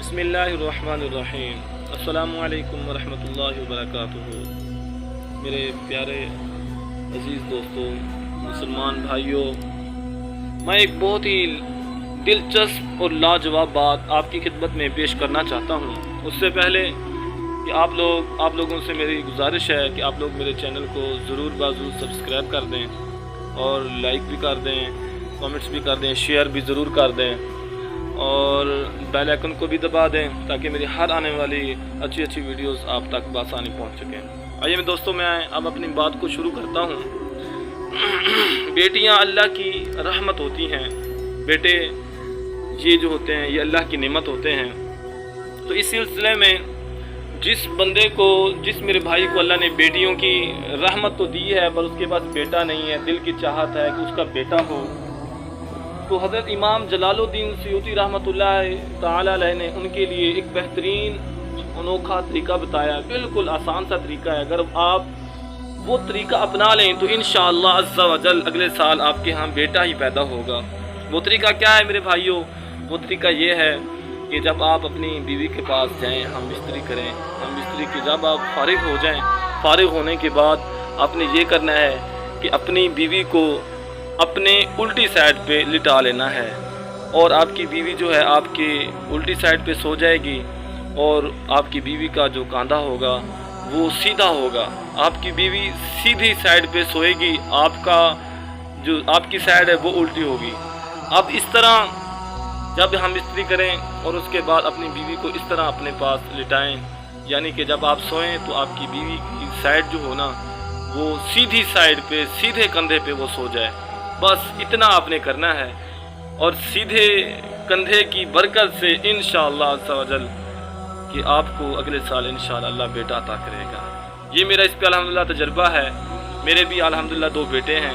بسم اللہ الرحمن الرحیم۔ السلام علیکم ورحمۃ اللہ وبرکاتہ۔ میرے پیارے عزیز دوستوں، مسلمان بھائیوں، میں ایک بہت ہی دلچسپ اور لاجواب بات آپ کی خدمت میں پیش کرنا چاہتا ہوں۔ اس سے پہلے کہ آپ لوگوں سے میری گزارش ہے کہ آپ لوگ میرے چینل کو ضرور سبسکرائب کر دیں اور لائک بھی کر دیں، کامنٹس بھی کر دیں، شیئر بھی ضرور کر دیں اور بیل آئیکن کو بھی دبا دیں تاکہ میری ہر آنے والی اچھی ویڈیوز آپ تک بآسانی پہنچ سکیں۔ آئیے دوستوں، میں اب اپنی بات کو شروع کرتا ہوں۔ بیٹیاں اللہ کی رحمت ہوتی ہیں، بیٹے یہ جو ہوتے ہیں یہ اللہ کی نعمت ہوتے ہیں۔ تو اس سلسلے میں جس میرے بھائی کو اللہ نے بیٹیوں کی رحمت تو دی ہے پر اس کے پاس بیٹا نہیں ہے، دل کی چاہت ہے کہ اس کا بیٹا ہو، تو حضرت امام جلال الدین سیوطی رحمۃ اللہ تعالی علیہ نے ان کے لیے ایک بہترین انوکھا طریقہ بتایا۔ بالکل آسان سا طریقہ ہے، اگر آپ وہ طریقہ اپنا لیں تو انشاءاللہ عز و جل اگلے سال آپ کے ہاں بیٹا ہی پیدا ہوگا۔ وہ طریقہ کیا ہے میرے بھائیوں؟ وہ طریقہ یہ ہے کہ جب آپ اپنی بیوی کے پاس جائیں، ہم بستری کریں، ہم بستری کے جب آپ فارغ ہو جائیں، فارغ ہونے کے بعد آپ نے یہ کرنا ہے کہ اپنی بیوی کو اپنے الٹی سائڈ پہ لٹا لینا ہے، اور آپ کی بیوی جو ہے آپ کی الٹی سائڈ پہ سو جائے گی، اور آپ کی بیوی کا جو کاندھا ہوگا وہ سیدھا ہوگا۔ آپ کی بیوی سیدھی سائڈ پہ سوئے گی، آپ کی سائڈ ہے وہ الٹی ہوگی۔ اب اس طرح جب ہم استری کریں اور اس کے بعد اپنی بیوی کو اس طرح اپنے پاس لٹائیں، یعنی کہ جب آپ سوئیں تو آپ کی بیوی کی سائڈ جو ہونا وہ سیدھی سائڈ پہ، سیدھے کندھے پہ وہ سو جائے، بس اتنا آپ نے کرنا ہے، اور سیدھے کندھے کی برکت سے انشاءاللہ عز و جل کہ آپ کو اگلے سال انشاءاللہ اللہ بیٹا عطا کرے گا۔ یہ میرا اس پہ الحمدللہ تجربہ ہے، میرے بھی الحمدللہ 2 بیٹے ہیں،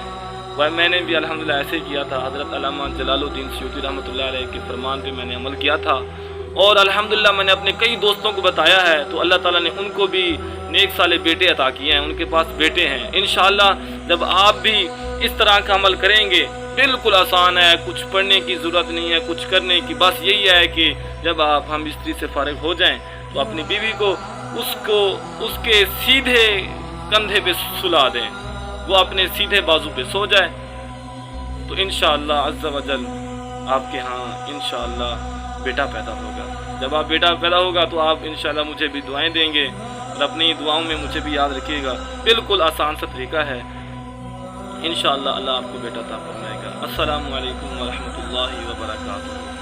میں نے بھی الحمدللہ ایسے کیا تھا۔ حضرت علامہ جلال الدین سیوطی رحمۃ اللہ علیہ کے فرمان پہ میں نے عمل کیا تھا، اور الحمدللہ میں نے اپنے کئی دوستوں کو بتایا ہے، تو اللہ تعالیٰ نے ان کو بھی نیک صالح بیٹے عطا کیے ہیں، ان کے پاس بیٹے ہیں۔ انشاءاللہ جب آپ بھی اس طرح کا عمل کریں گے، بالکل آسان ہے، کچھ پڑھنے کی ضرورت نہیں ہے، کچھ کرنے کی، بس یہی ہے کہ جب آپ ہم استری سے فارغ ہو جائیں تو اپنی بیوی کو اس کے سیدھے کندھے پہ سلا دیں، وہ اپنے سیدھے بازو پہ سو جائے، تو انشاءاللہ عز و جل آپ کے ہاں انشاءاللہ بیٹا پیدا ہوگا۔ جب آپ بیٹا پیدا ہوگا تو آپ انشاءاللہ مجھے بھی دعائیں دیں گے، اور اپنی دعاؤں میں مجھے بھی یاد رکھیے گا۔ بالکل آسان سا طریقہ ہے، انشاءاللہ اللہ آپ کو بیٹا عطا فرمائے گا۔ السلام علیکم ورحمۃ اللہ وبرکاتہ۔